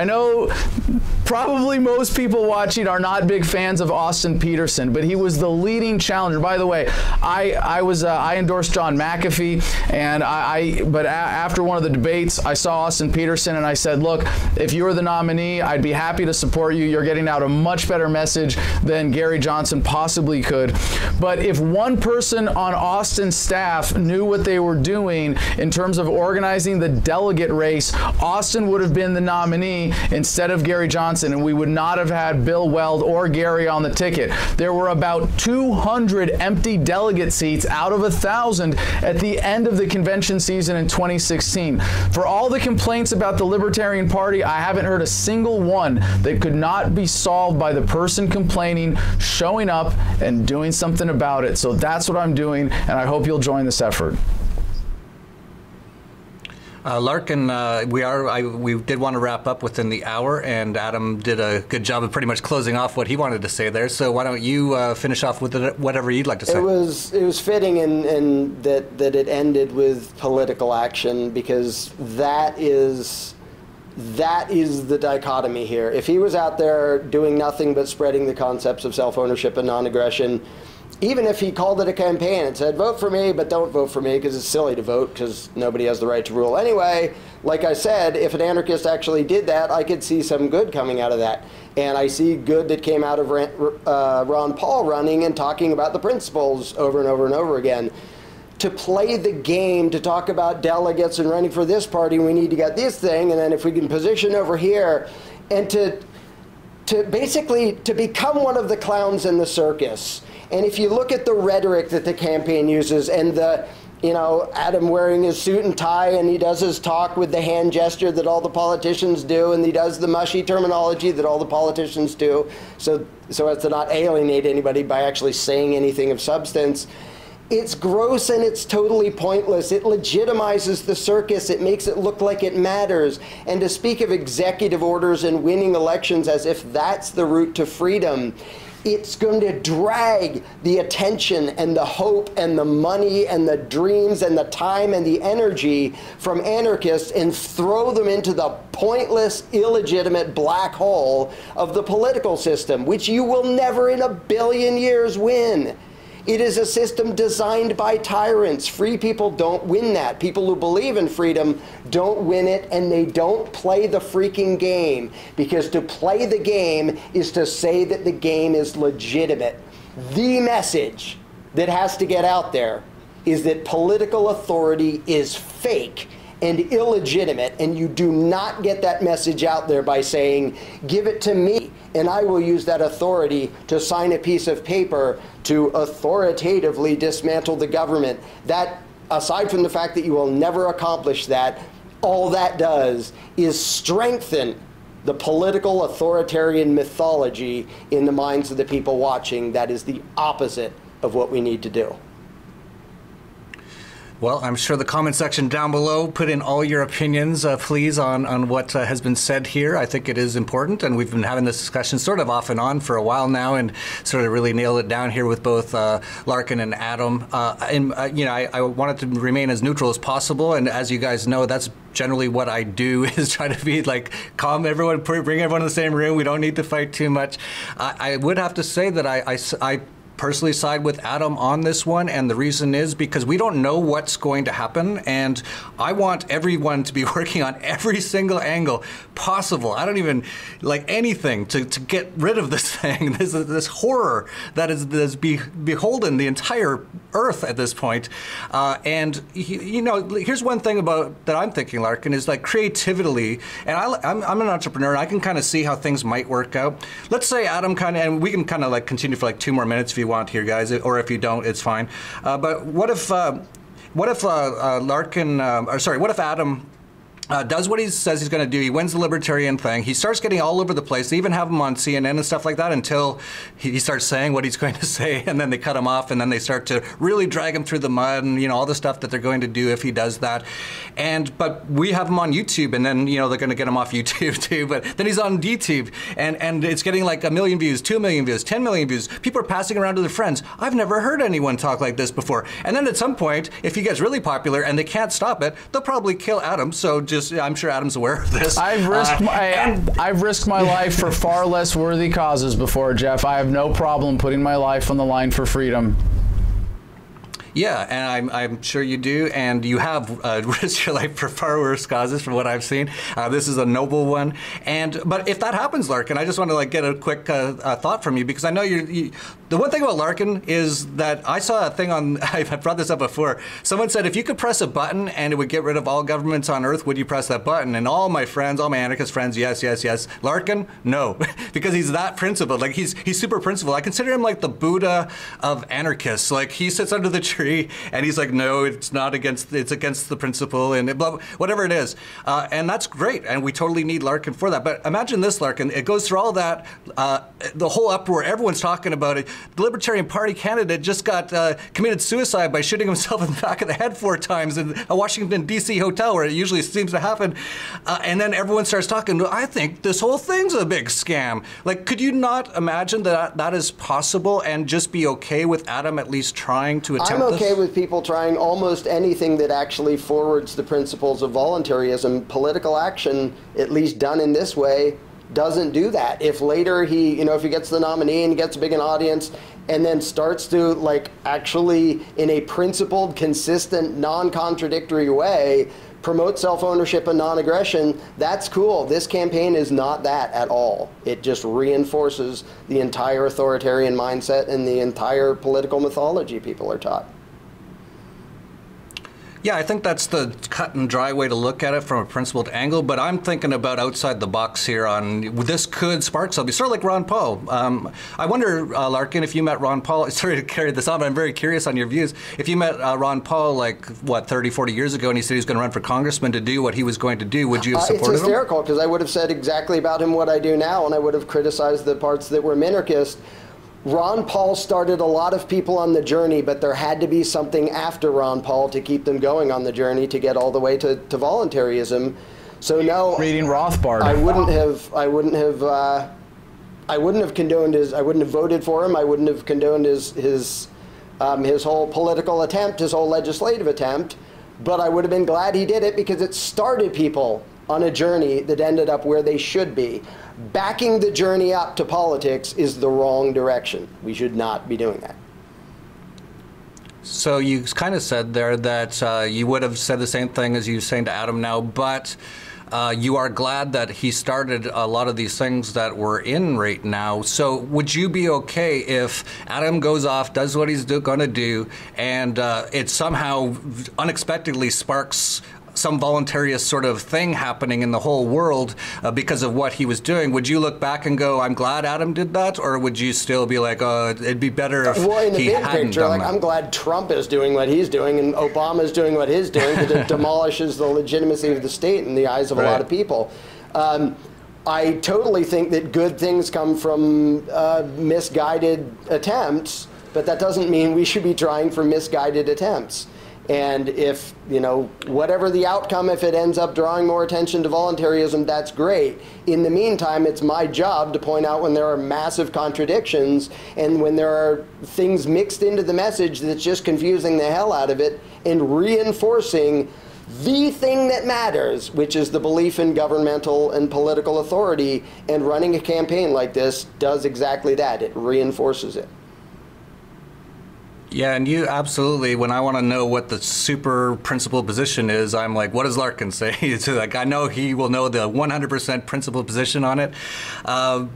know Probably most people watching are not big fans of Austin Peterson, but he was the leading challenger. By the way, I endorsed John McAfee, and after one of the debates, I saw Austin Peterson, and I said, look, if you were the nominee, I'd be happy to support you. You're getting out a much better message than Gary Johnson possibly could. But if one person on Austin's staff knew what they were doing in terms of organizing the delegate race, Austin would have been the nominee instead of Gary Johnson, and we would not have had Bill Weld or Gary on the ticket. There were about 200 empty delegate seats out of 1,000 at the end of the convention season in 2016. For all the complaints about the Libertarian Party, I haven't heard a single one that could not be solved by the person complaining, showing up, and doing something about it. So that's what I'm doing, and I hope you'll join this effort. Larken, we did want to wrap up within the hour, and Adam did a good job of pretty much closing off what he wanted to say there. So why don't you finish off with whatever you'd like to say? It was fitting in that it ended with political action, because that is the dichotomy here. If he was out there doing nothing but spreading the concepts of self-ownership and non-aggression, even if he called it a campaign and said, vote for me, but don't vote for me because it's silly to vote because nobody has the right to rule anyway, like I said, if an anarchist actually did that, I could see some good coming out of that. And I see good that came out of Ron Paul running and talking about the principles over and over and over again. To play the game, to talk about delegates and running for this party, we need to get this thing, and then if we can position over here, and to basically to become one of the clowns in the circus. And if you look at the rhetoric that the campaign uses, and Adam wearing his suit and tie, and he does his talk with the hand gesture that all the politicians do, and he does the mushy terminology that all the politicians do, so as to not alienate anybody by actually saying anything of substance. It's gross and it's totally pointless. It legitimizes the circus. It makes it look like it matters. And to speak of executive orders and winning elections as if that's the route to freedom, it's going to drag the attention and the hope and the money and the dreams and the time and the energy from anarchists and throw them into the pointless, illegitimate black hole of the political system, which you will never in a billion years win. It is a system designed by tyrants. Free people don't win that. People who believe in freedom don't win it, and they don't play the freaking game. Because to play the game is to say that the game is legitimate. The message that has to get out there is that political authority is fake and illegitimate, and you do not get that message out there by saying, give it to me, and I will use that authority to sign a piece of paper to authoritatively dismantle the government. That, aside from the fact that you will never accomplish that, all that does is strengthen the political authoritarian mythology in the minds of the people watching. That is the opposite of what we need to do. Well, I'm sure the comment section down below, put in all your opinions, please, on what has been said here. I think it is important, and we've been having this discussion sort of off and on for a while now, and sort of really nailed it down here with both Larken and Adam. I wanted to remain as neutral as possible, and as you guys know, that's generally what I do, is try to be like calm everyone, bring everyone in the same room. We don't need to fight too much. I would have to say that I personally side with Adam on this one, and the reason is because we don't know what's going to happen, and I want everyone to be working on every single angle possible. I don't even like anything to get rid of this thing, this horror that is beholden the entire earth at this point. And here's one thing about that I'm thinking, Larken, is like creatively, and I'm an entrepreneur, and I can kind of see how things might work out. Let's say Adam and we can kind of like continue for like 2 more minutes if you want here, guys, or if you don't, it's fine. But what if Adam does what he says he's going to do? He wins the Libertarian thing. He starts getting all over the place. They even have him on CNN and stuff like that until he starts saying what he's going to say, and then they cut him off, and then they start to really drag him through the mud, and all the stuff that they're going to do if he does that. But we have him on YouTube, and then they're going to get him off YouTube too. But then he's on YouTube, and it's getting like 1 million views, 2 million views, 10 million views. People are passing around to their friends. I've never heard anyone talk like this before. And then at some point, if he gets really popular and they can't stop it, they'll probably kill Adam. So just I'm sure Adam's aware of this. I've risked my life for far less worthy causes before, Jeff. I have no problem putting my life on the line for freedom. Yeah, and I'm sure you do, and you have risked your life for far worse causes, from what I've seen. This is a noble one, but if that happens, Larken, I just want to get a quick thought from you, because I know the one thing about Larken is that I saw a thing on. I've brought this up before. Someone said if you could press a button and it would get rid of all governments on Earth, would you press that button? And all my friends, all my anarchist friends, yes, yes, yes. Larken, no, because he's that principled. Like he's super principled. I consider him like the Buddha of anarchists. Like he sits under the tree and he's like, no, it's not against, it's against the principle, and blah, whatever it is. And that's great, and we totally need Larken for that. But imagine this, Larken, it goes through all that, the whole uproar, everyone's talking about it. The Libertarian Party candidate just got committed suicide by shooting himself in the back of the head 4 times in a Washington, D.C. hotel, where it usually seems to happen. And then everyone starts talking, I think this whole thing's a big scam. Like, could you not imagine that that is possible and just be okay with Adam at least trying to attempt this? I'm okay with people trying almost anything that actually forwards the principles of voluntarism. Political action, at least done in this way, doesn't do that. If later he, if he gets the nominee and gets a big an audience and then starts to actually in a principled, consistent, non-contradictory way promote self-ownership and non-aggression, that's cool. This campaign is not that at all. It just reinforces the entire authoritarian mindset and the entire political mythology people are taught. Yeah, I think that's the cut and dry way to look at it from a principled angle, but I'm thinking about outside the box here on this could spark something, sort of like Ron Paul. I wonder, Larken, if you met Ron Paul, sorry to carry this on, but I'm very curious on your views. If you met Ron Paul 30, 40 years ago and he said he was going to run for congressman to do what he was going to do, would you have supported him? It's hysterical, because I would have said exactly about him what I do now, and I would have criticized the parts that were minarchist. Ron Paul started a lot of people on the journey, but there had to be something after Ron Paul to keep them going on the journey to get all the way to voluntarism. So no, reading Rothbard, I wouldn't have condoned his. I wouldn't have voted for him. I wouldn't have condoned his whole political attempt, his whole legislative attempt. But I would have been glad he did it, because it started people on a journey that ended up where they should be. Backing the journey up to politics is the wrong direction. We should not be doing that. So you kind of said there that you would have said the same thing as you're saying to Adam now, but you are glad that he started a lot of these things that we're in right now. So would you be okay if Adam goes off, does what he's going to do, and it somehow unexpectedly sparks some voluntarist sort of thing happening in the whole world because of what he was doing? Would you look back and go, I'm glad Adam did that? Or would you still be like, oh, it'd be better if he hadn't done that? I'm glad Trump is doing what he's doing and Obama's doing what he's doing, because it demolishes the legitimacy of the state in the eyes of a lot of people. I totally think that good things come from misguided attempts, but that doesn't mean we should be trying for misguided attempts. And if, whatever the outcome, if it ends up drawing more attention to voluntarism, that's great. In the meantime, it's my job to point out when there are massive contradictions and when there are things mixed into the message that's just confusing the hell out of it and reinforcing the thing that matters, which is the belief in governmental and political authority. And running a campaign like this does exactly that. It reinforces it. Yeah, and you absolutely, when I want to know what the super principled position is, I'm like, what does Larken say? It's like, I know he will know the 100% principled position on it. But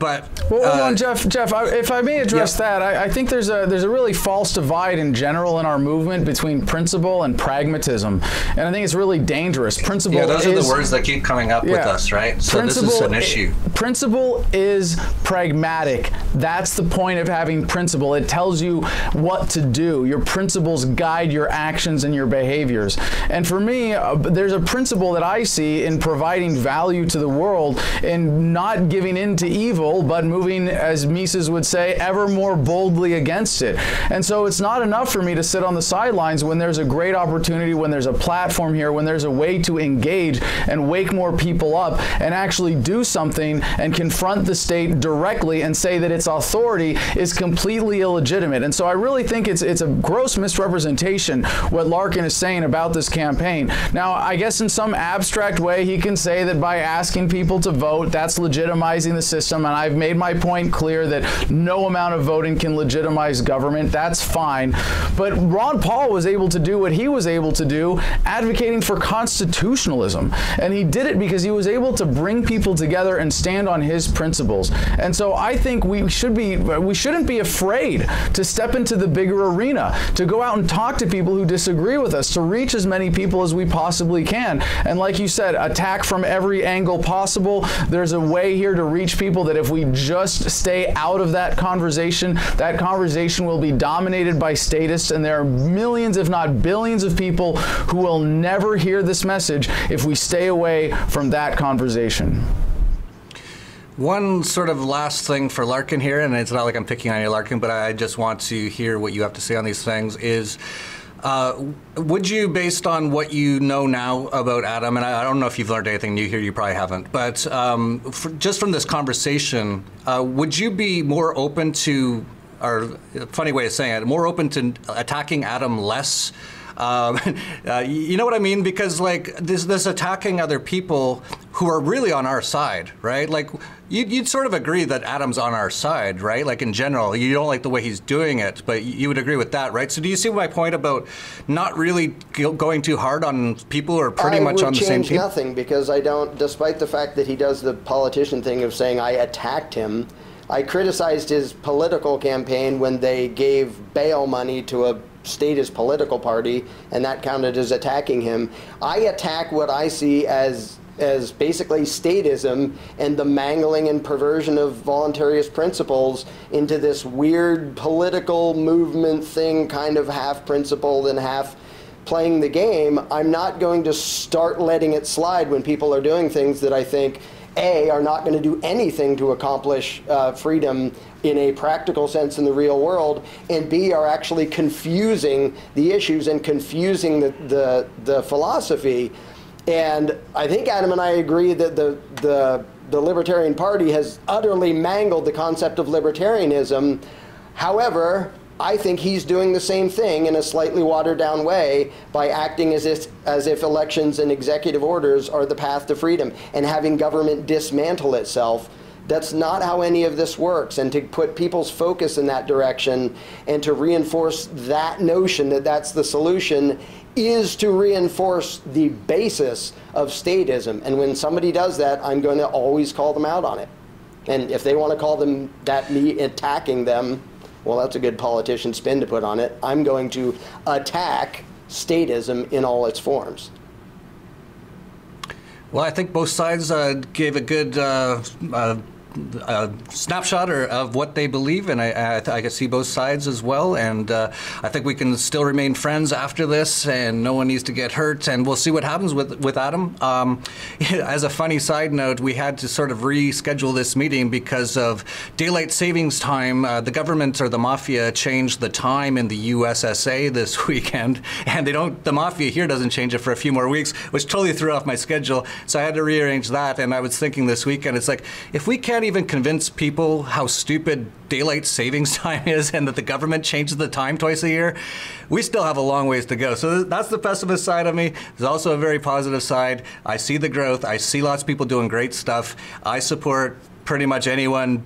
well, hold on, Jeff, if I may address that, I think there's a really false divide in general in our movement between principle and pragmatism, and I think it's really dangerous. Principle, yeah, those are the words that keep coming up with us, right? So this is an issue. Principle is pragmatic. That's the point of having principle. It tells you what to do. Your principles guide your actions and your behaviors. And for me, there's a principle that I see in providing value to the world and not giving in to evil, but moving, as Mises would say, ever more boldly against it. And so it's not enough for me to sit on the sidelines when there's a great opportunity, when there's a platform here, when there's a way to engage and wake more people up and actually do something and confront the state directly and say that its authority is completely illegitimate. And so I really think it's it's a gross misrepresentation what Larken is saying about this campaign. Now, I guess in some abstract way, he can say that by asking people to vote, that's legitimizing the system, and I've made my point clear that no amount of voting can legitimize government. That's fine. But Ron Paul was able to do what he was able to do, advocating for constitutionalism. And he did it because he was able to bring people together and stand on his principles. And so I think we shouldn't be afraid to step into the bigger arena, to go out and talk to people who disagree with us, to reach as many people as we possibly can. And like you said, attack from every angle possible. There's a way here to reach people that if we just stay out of that conversation will be dominated by statists, and there are millions, if not billions, of people who will never hear this message if we stay away from that conversation. One sort of last thing for Larken here, and it's not like I'm picking on you, Larken, but I just want to hear what you have to say on these things, is would you, based on what you know now about Adam, and I don't know if you've learned anything new here, you probably haven't, but just from this conversation, would you be more open to, or a funny way of saying it, more open to attacking Adam less? You know what I mean? Because like this attacking other people who are really on our side, right? Like you'd sort of agree that Adam's on our side, right? Like in general, you don't like the way he's doing it, but you would agree with that, right? So do you see my point about not really going too hard on people who are pretty much on the same team? Nothing, because I don't, despite the fact that he does the politician thing of saying I attacked him, I criticized his political campaign when they gave bail money to a statist political party, and that counted as attacking him. I attack what I see as basically statism and the mangling and perversion of voluntarist principles into this weird political movement thing, kind of half principled and half playing the game. I'm not going to start letting it slide when people are doing things that I think A, are not going to do anything to accomplish freedom in a practical sense in the real world, and B, are actually confusing the issues and confusing the philosophy. And I think Adam and I agree that the Libertarian Party has utterly mangled the concept of libertarianism. However, I think he's doing the same thing in a slightly watered down way by acting as if elections and executive orders are the path to freedom and having government dismantle itself. That's not how any of this works. And to put people's focus in that direction and to reinforce that notion that that's the solution is to reinforce the basis of statism. And when somebody does that, I'm going to always call them out on it. And if they want to call them that, me attacking them, well, that's a good politician spin to put on it. I'm going to attack statism in all its forms. Well, I think both sides gave a good snapshot of what they believe, and I can see both sides as well, and I think we can still remain friends after this, and no one needs to get hurt, and we'll see what happens with Adam. As a funny side note, we had to sort of reschedule this meeting because of daylight savings time. The government, or the mafia, changed the time in the USSA this weekend, and the mafia here doesn't change it for a few more weeks, which totally threw off my schedule, so I had to rearrange that. And I was thinking this weekend, it's like, if we can't even convince people how stupid daylight savings time is and that the government changes the time twice a year, we still have a long ways to go. So that's the pessimist side of me. There's also a very positive side. I see the growth. I see lots of people doing great stuff. I support pretty much anyone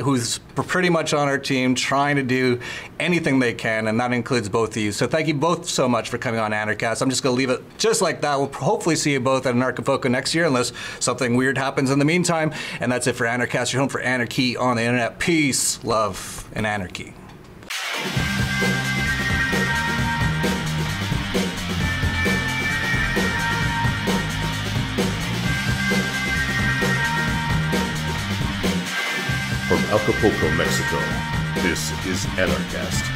who's pretty much on our team trying to do anything they can, and that includes both of you. So thank you both so much for coming on Anarchast. I'm just going to leave it just like that. We'll hopefully see you both at Anarchaphoca next year, unless something weird happens in the meantime. And that's it for Anarchast, your home for anarchy on the internet. Peace, love, and anarchy. From Acapulco, Mexico, this is Anarchast.